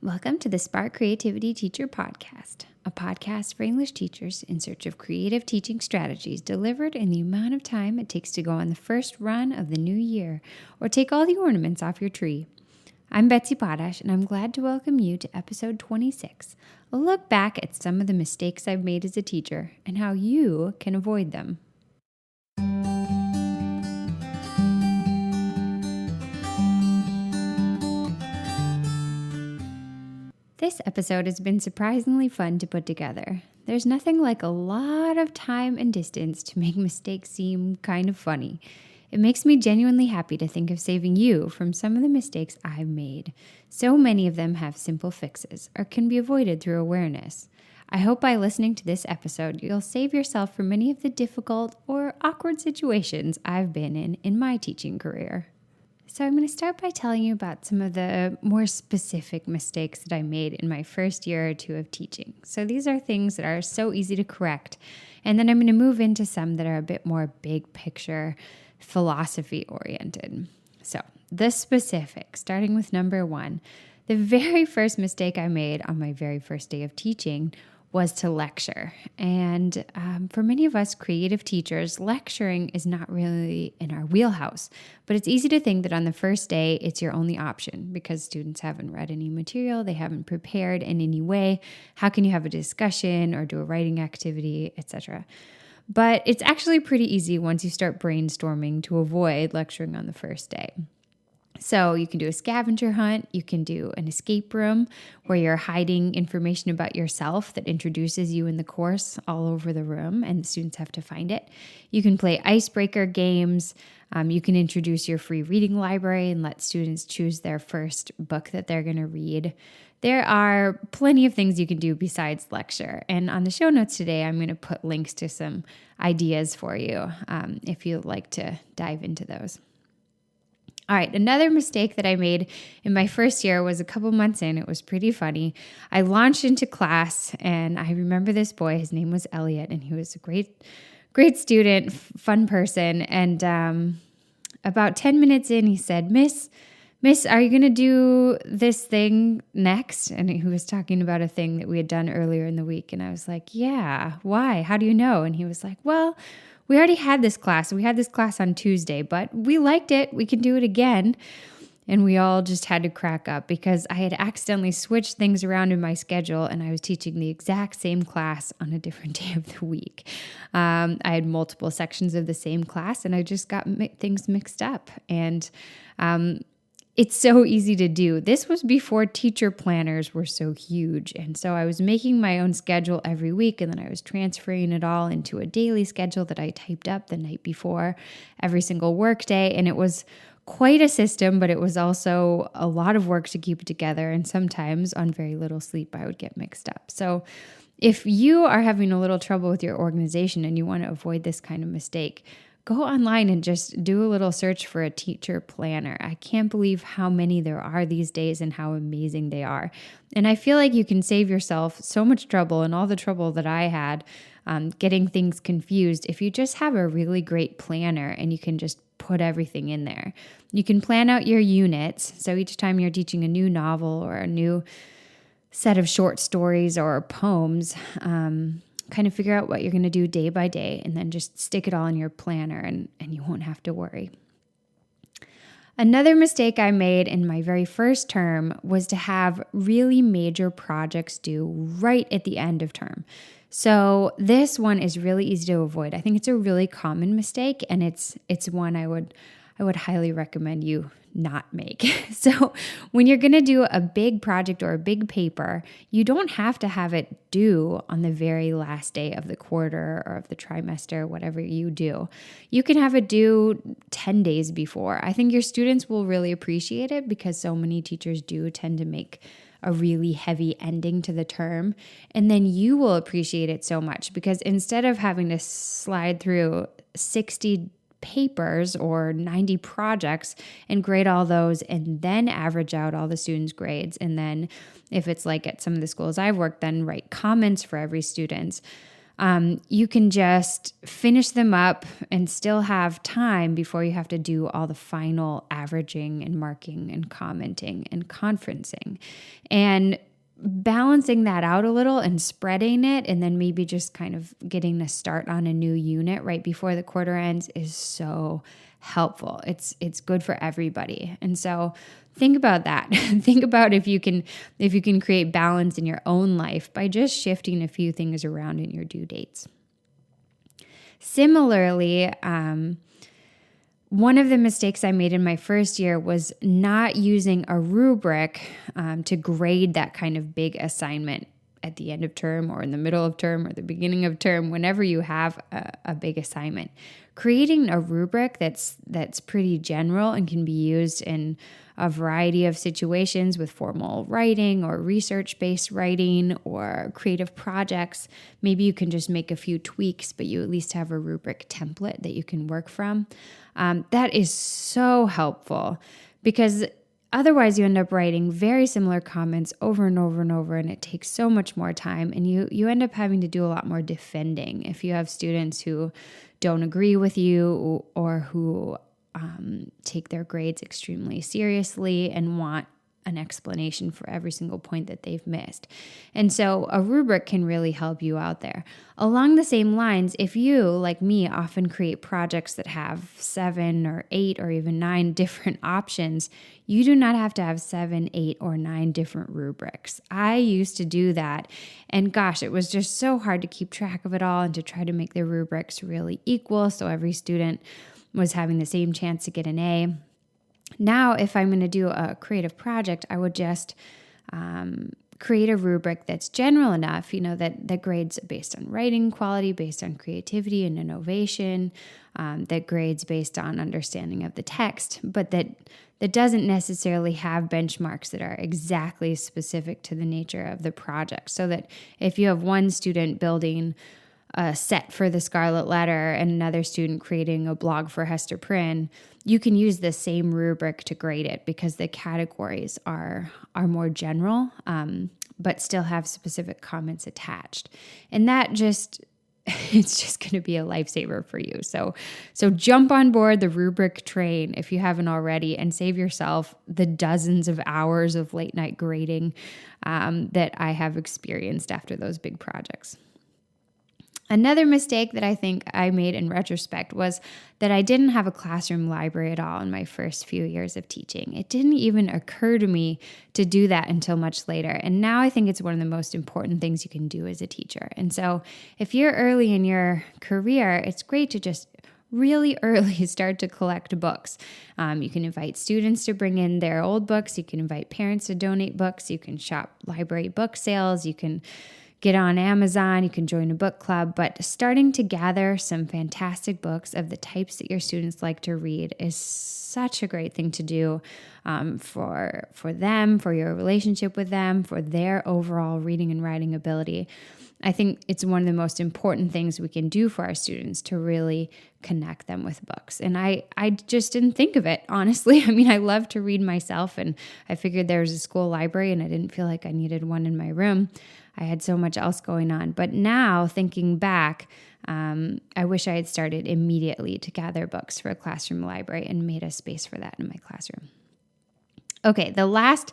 Welcome to the Spark Creativity Teacher Podcast, a podcast for English teachers in search of creative teaching strategies delivered in the amount of time it takes to go on the first run of the new year or take all the ornaments off your tree. I'm Betsy Potash, and I'm glad to welcome you to episode 26, a look back at some of the mistakes I've made as a teacher and how you can avoid them. This episode has been surprisingly fun to put together. There's nothing like a lot of time and distance to make mistakes seem kind of funny. It makes me genuinely happy to think of saving you from some of the mistakes I've made. So many of them have simple fixes or can be avoided through awareness. I hope by listening to this episode, you'll save yourself from many of the difficult or awkward situations I've been in my teaching career. So I'm going to start by telling you about some of the more specific mistakes that I made in my first year or two of teaching. So these are things that are so easy to correct. And then I'm going to move into some that are a bit more big picture, philosophy oriented. So the specifics, starting with number one, the very first mistake I made on my very first day of teaching was to lecture. And for many of us creative teachers, lecturing is not really in our wheelhouse. But it's easy to think that on the first day, it's your only option because students haven't read any material, they haven't prepared in any way. How can you have a discussion or do a writing activity, etc.? But it's actually pretty easy once you start brainstorming to avoid lecturing on the first day. So you can do a scavenger hunt, you can do an escape room where you're hiding information about yourself that introduces you in the course all over the room and the students have to find it. You can play icebreaker games. You can introduce your free reading library and let students choose their first book that they're going to read. There are plenty of things you can do besides lecture. And on the show notes today, I'm going to put links to some ideas for you if you'd like to dive into those. All right, another mistake that I made in my first year was a couple months in. It was pretty funny. I launched into class, and I remember this boy. His name was Elliot, and he was a great student, fun person. And about 10 minutes in, he said, Miss, are you going to do this thing next? And he was talking about a thing that we had done earlier in the week. And I was like, yeah, why? How do you know? And he was like, well, we already had this class. We had this class on Tuesday, but we liked it. We can do it again. And we all just had to crack up because I had accidentally switched things around in my schedule and I was teaching the exact same class on a different day of the week. I had multiple sections of the same class and I just got things mixed up. And it's so easy to do. This was before teacher planners were so huge. And so I was making my own schedule every week, and then I was transferring it all into a daily schedule that I typed up the night before every single work day. And it was quite a system, but it was also a lot of work to keep it together. And sometimes on very little sleep, I would get mixed up. So if you are having a little trouble with your organization and you want to avoid this kind of mistake, go online and just do a little search for a teacher planner. I can't believe how many there are these days and how amazing they are. And I feel like you can save yourself so much trouble and all the trouble that I had getting things confused if you just have a really great planner and you can just put everything in there. You can plan out your units. So each time you're teaching a new novel or a new set of short stories or poems, kind of figure out what you're going to do day by day and then just stick it all in your planner and you won't have to worry. Another mistake I made in my very first term was to have really major projects due right at the end of term. So this one is really easy to avoid. I think it's a really common mistake and it's one I would highly recommend you not make. So when you're going to do a big project or a big paper, you don't have to have it due on the very last day of the quarter or of the trimester, whatever you do. You can have it due 10 days before. I think your students will really appreciate it because so many teachers do tend to make a really heavy ending to the term. And then you will appreciate it so much because instead of having to slide through 60 papers or 90 projects and grade all those and then average out all the students' grades. And then if it's like at some of the schools I've worked, then write comments for every student. You can just finish them up and still have time before you have to do all the final averaging and marking and commenting and conferencing. And balancing that out a little and spreading it, and then maybe just kind of getting to start on a new unit right before the quarter ends is so helpful. It's good for everybody. And so think about that. Think about if you can create balance in your own life by just shifting a few things around in your due dates. Similarly, one of the mistakes I made in my first year was not using a rubric to grade that kind of big assignment at the end of term or in the middle of term or the beginning of term, whenever you have a big assignment. Creating a rubric that's pretty general and can be used in a variety of situations with formal writing or research-based writing or creative projects. Maybe you can just make a few tweaks, but you at least have a rubric template that you can work from. That is so helpful because otherwise you end up writing very similar comments over and over and over, and it takes so much more time, and you end up having to do a lot more defending if you have students who don't agree with you or who take their grades extremely seriously and want an explanation for every single point that they've missed. And so a rubric can really help you out there. Along the same lines, if you, like me, often create projects that have 7 or 8 or even 9 different options, you do not have to have 7, 8, or 9 different rubrics. I used to do that, and gosh, it was just so hard to keep track of it all and to try to make the rubrics really equal so every student was having the same chance to get an A. Now, if I'm going to do a creative project, I would just create a rubric that's general enough, that grades based on writing quality, based on creativity and innovation, that grades based on understanding of the text, but that doesn't necessarily have benchmarks that are exactly specific to the nature of the project. So that if you have one student building a set for the Scarlet Letter and another student creating a blog for Hester Prynne, you can use the same rubric to grade it because the categories are more general, but still have specific comments attached. And that it's just going to be a lifesaver for you. So jump on board the rubric train if you haven't already, and save yourself the dozens of hours of late night grading that I have experienced after those big projects. Another mistake that I think I made in retrospect was that I didn't have a classroom library at all in my first few years of teaching. It didn't even occur to me to do that until much later. And now I think it's one of the most important things you can do as a teacher. And so if you're early in your career, it's great to just really early start to collect books. You can invite students to bring in their old books. You can invite parents to donate books. You can shop library book sales. You can get on Amazon, you can join a book club, but starting to gather some fantastic books of the types that your students like to read is such a great thing to do for them, for your relationship with them, for their overall reading and writing ability. I think it's one of the most important things we can do for our students to really connect them with books. And I just didn't think of it, honestly. I mean, I love to read myself, and I figured there was a school library and I didn't feel like I needed one in my room. I had so much else going on. But now, thinking back, I wish I had started immediately to gather books for a classroom library and made a space for that in my classroom. Okay, the last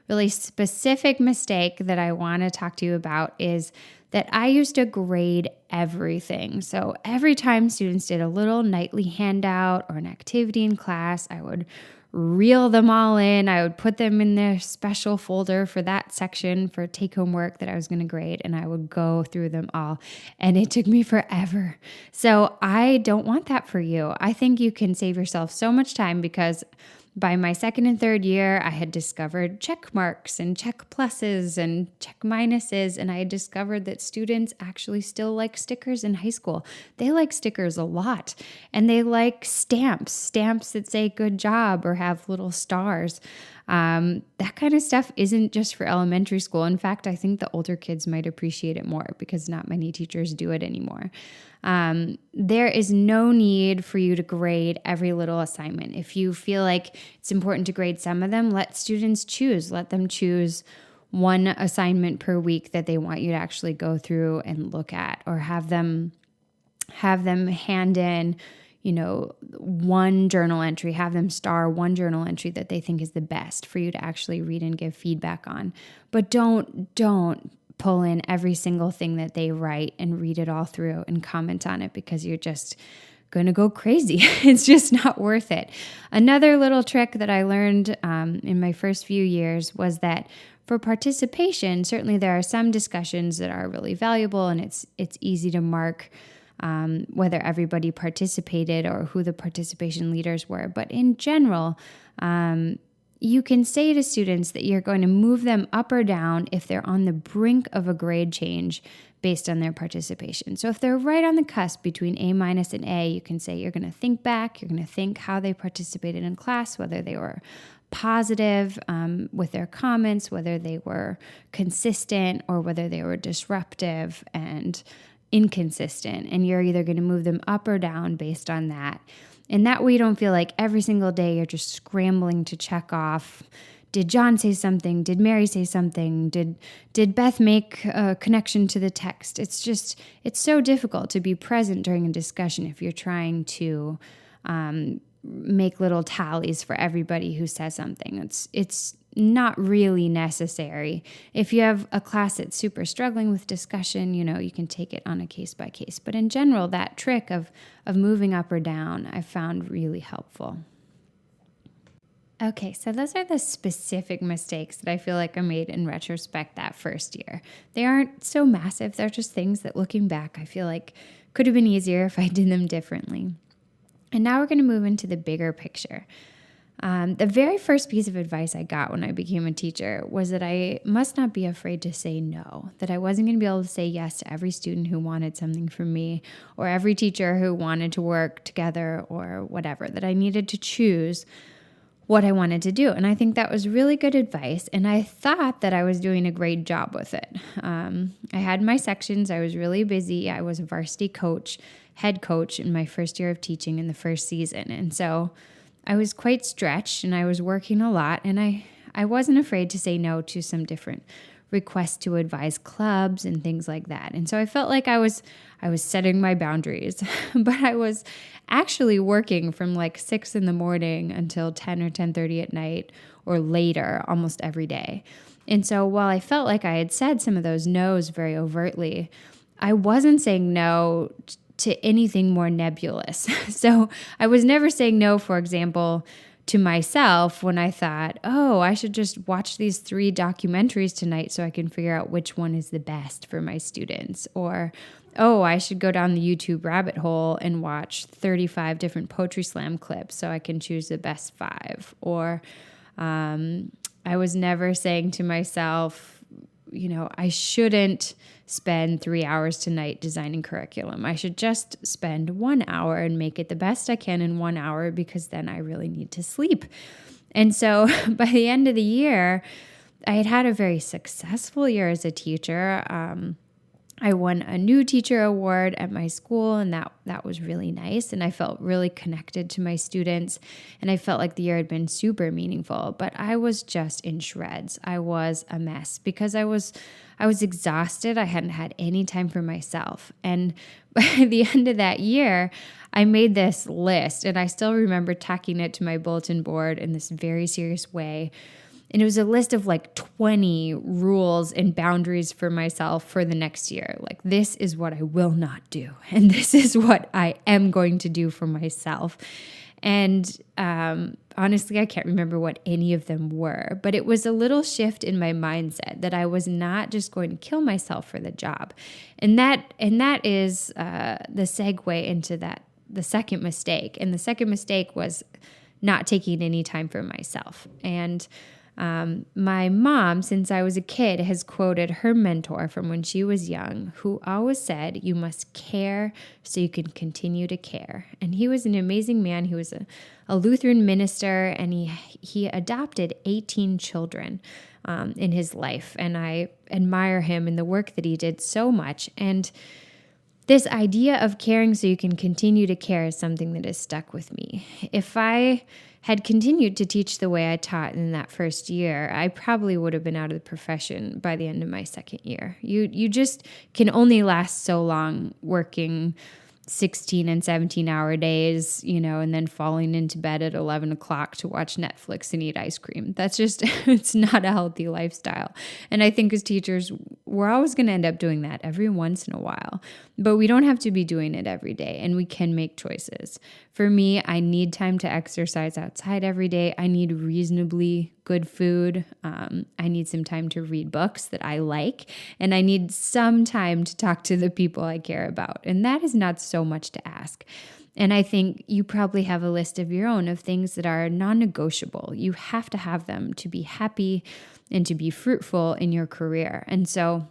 really specific mistake that I want to talk to you about is that I used to grade everything. So every time students did a little nightly handout or an activity in class, I would reel them all in. I would put them in their special folder for that section for take-home work that I was going to grade, and I would go through them all. And it took me forever. So I don't want that for you. I think you can save yourself so much time because by my second and third year, I had discovered check marks and check pluses and check minuses, and I had discovered that students actually still like stickers in high school. They like stickers a lot, and they like stamps that say good job or have little stars. That kind of stuff isn't just for elementary school. In fact, I think the older kids might appreciate it more because not many teachers do it anymore. There is no need for you to grade every little assignment. If you feel like it's important to grade some of them, let students choose. Let them choose one assignment per week that they want you to actually go through and look at, or have them hand in, one journal entry, have them star one journal entry that they think is the best for you to actually read and give feedback on. But don't pull in every single thing that they write and read it all through and comment on it, because you're just going to go crazy. It's just not worth it. Another little trick that I learned in my first few years was that for participation, certainly there are some discussions that are really valuable, and it's easy to mark whether everybody participated or who the participation leaders were. But in general, you can say to students that you're going to move them up or down if they're on the brink of a grade change based on their participation. So if they're right on the cusp between A- and A, you can say you're going to think back, you're going to think how they participated in class, whether they were positive with their comments, whether they were consistent, or whether they were disruptive and inconsistent. And you're either going to move them up or down based on that. And that way you don't feel like every single day you're just scrambling to check off, did John say something? Did Mary say something? Did Beth make a connection to the text? It's so difficult to be present during a discussion if you're trying to make little tallies for everybody who says something. It's not really necessary. If you have a class that's super struggling with discussion, you can take it on a case by case. But in general, that trick of moving up or down, I found really helpful. Okay, so those are the specific mistakes that I feel like I made in retrospect that first year. They aren't so massive. They're just things that, looking back, I feel like could have been easier if I did them differently. And now we're going to move into the bigger picture. The very first piece of advice I got when I became a teacher was that I must not be afraid to say no, that I wasn't going to be able to say yes to every student who wanted something from me, or every teacher who wanted to work together, or whatever, that I needed to choose what I wanted to do. And I think that was really good advice. And I thought that I was doing a great job with it. I had my sections. I was really busy. I was a varsity coach, head coach in my first year of teaching in the first season. And so I was quite stretched, and I was working a lot. And I wasn't afraid to say no to some different requests to advise clubs and things like that. And so I felt like I was setting my boundaries, but I was actually working from like 6 a.m. until 10 or 10:30 at night or later almost every day. And so while I felt like I had said some of those no's very overtly, I wasn't saying no to anything more nebulous. So I was never saying no, for example, to myself when I thought, I should just watch these 3 documentaries tonight so I can figure out which one is the best for my students. Or, I should go down the YouTube rabbit hole and watch 35 different Poetry Slam clips so I can choose the best 5. Or I was never saying to myself, I shouldn't spend 3 hours tonight designing curriculum. I should just spend 1 hour and make it the best I can in 1 hour, because then I really need to sleep. And so by the end of the year, I had a very successful year as a teacher. I won a new teacher award at my school, and that was really nice. And I felt really connected to my students, and I felt like the year had been super meaningful. But I was just in shreds. I was a mess because I was exhausted. I hadn't had any time for myself. And by the end of that year, I made this list, and I still remember tacking it to my bulletin board in this very serious way. And it was a list of like 20 rules and boundaries for myself for the next year. Like, this is what I will not do, and this is what I am going to do for myself. And honestly, I can't remember what any of them were, but it was a little shift in my mindset that I was not just going to kill myself for the job. And that is the segue into the second mistake. And the second mistake was not taking any time for myself. And my mom, since I was a kid, has quoted her mentor from when she was young, who always said, "You must care so you can continue to care." And he was an amazing man. He was a Lutheran minister, and he adopted 18 children in his life. And I admire him and the work that he did so much. And this idea of caring so you can continue to care is something that has stuck with me. If I had continued to teach the way I taught in that first year, I probably would have been out of the profession by the end of my second year. You just can only last so long working 16 and 17-hour days, and then falling into bed at 11 o'clock to watch Netflix and eat ice cream. That's just, it's not a healthy lifestyle. And I think as teachers, we're always going to end up doing that every once in a while, but we don't have to be doing it every day, and we can make choices. For me, I need time to exercise outside every day. I need reasonably good food. I need some time to read books that I like, and I need some time to talk to the people I care about. And that is not so much to ask. And I think you probably have a list of your own of things that are non-negotiable. You have to have them to be happy and to be fruitful in your career. And so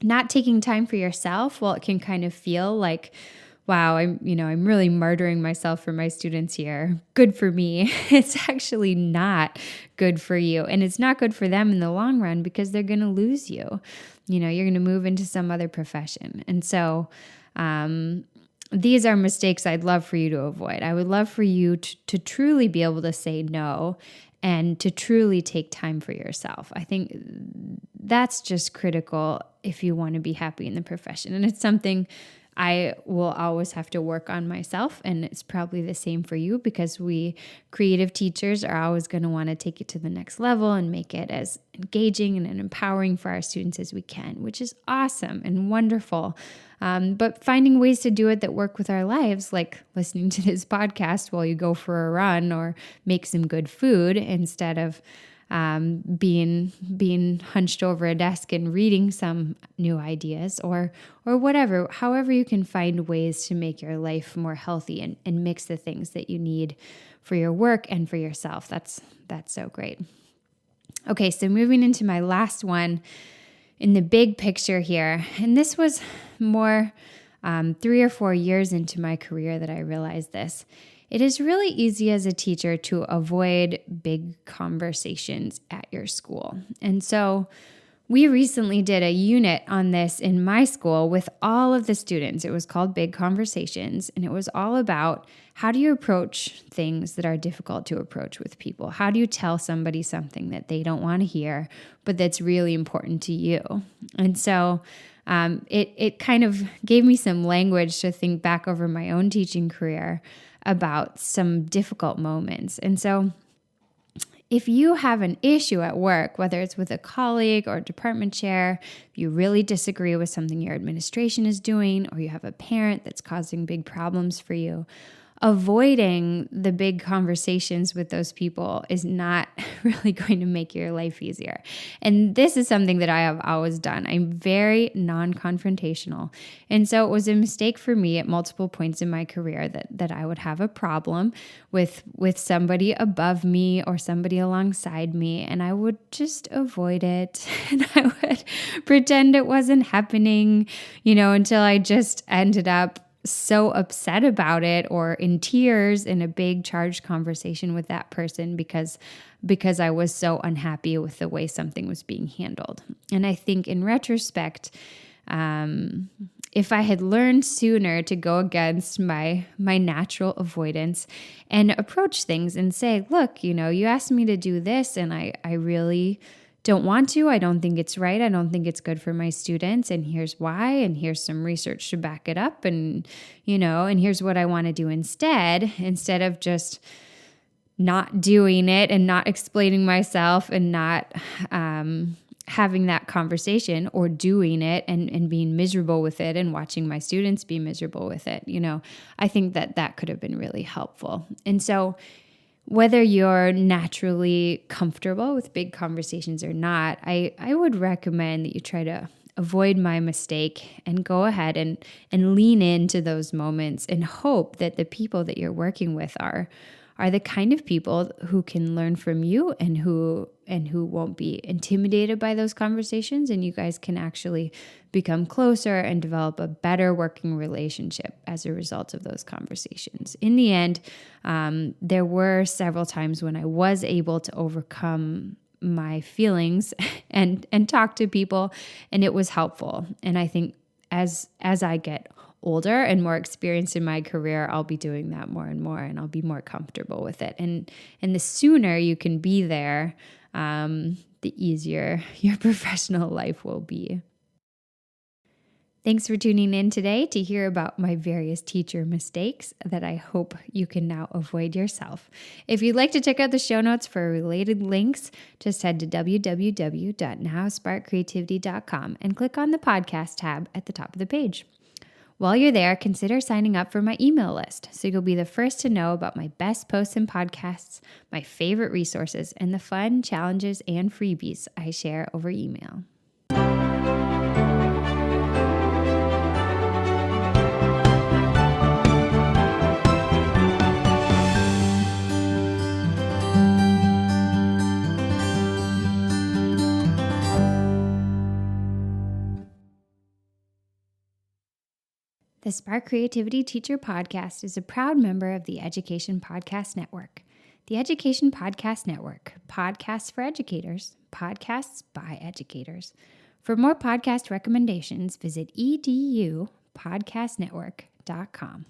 not taking time for yourself, well, it can kind of feel like, wow, I'm really martyring myself for my students here. Good for me. It's actually not good for you. And it's not good for them in the long run because they're going to lose you. You're going to move into some other profession. And so these are mistakes I'd love for you to avoid. I would love for you to truly be able to say no and to truly take time for yourself. I think that's just critical if you want to be happy in the profession. And it's something I will always have to work on myself, and it's probably the same for you because we creative teachers are always going to want to take it to the next level and make it as engaging and empowering for our students as we can, which is awesome and wonderful. But finding ways to do it that work with our lives, like listening to this podcast while you go for a run or make some good food instead of being hunched over a desk and reading some new ideas or whatever, however you can find ways to make your life more healthy and mix the things that you need for your work and for yourself. That's so great. Okay, so moving into my last one in the big picture here, and this was more 3 or 4 years into my career that I realized this. It is really easy as a teacher to avoid big conversations at your school. And so we recently did a unit on this in my school with all of the students. It was called Big Conversations, and it was all about how do you approach things that are difficult to approach with people? How do you tell somebody something that they don't want to hear, but that's really important to you? And so it kind of gave me some language to think back over my own teaching career about some difficult moments. And so if you have an issue at work, whether it's with a colleague or a department chair, if you really disagree with something your administration is doing, or you have a parent that's causing big problems for you, avoiding the big conversations with those people is not really going to make your life easier. And this is something that I have always done. I'm very non-confrontational. And so it was a mistake for me at multiple points in my career that I would have a problem with somebody above me or somebody alongside me, and I would just avoid it. And I would pretend it wasn't happening, until I just ended up so upset about it or in tears in a big charged conversation with that person because I was so unhappy with the way something was being handled. And I think in retrospect, if I had learned sooner to go against my natural avoidance and approach things and say, look, you asked me to do this and I really don't want to. I don't think it's right. I don't think it's good for my students. And here's why. And here's some research to back it up. And, and here's what I want to do instead of just not doing it and not explaining myself and not having that conversation or doing it and being miserable with it and watching my students be miserable with it. I think that could have been really helpful. And so whether you're naturally comfortable with big conversations or not, I would recommend that you try to avoid my mistake and go ahead and lean into those moments and hope that the people that you're working with are the kind of people who can learn from you and who won't be intimidated by those conversations, and you guys can actually become closer and develop a better working relationship as a result of those conversations. In the end, there were several times when I was able to overcome my feelings and talk to people, and it was helpful. And I think as I get older and more experienced in my career, I'll be doing that more and more, and I'll be more comfortable with it. And the sooner you can be there, the easier your professional life will be. Thanks for tuning in today to hear about my various teacher mistakes that I hope you can now avoid yourself. If you'd like to check out the show notes for related links, just head to www.nowsparkcreativity.com and click on the podcast tab at the top of the page. While you're there, consider signing up for my email list so you'll be the first to know about my best posts and podcasts, my favorite resources, and the fun, challenges, and freebies I share over email. The Spark Creativity Teacher Podcast is a proud member of the Education Podcast Network. The Education Podcast Network, podcasts for educators, podcasts by educators. For more podcast recommendations, visit edupodcastnetwork.com.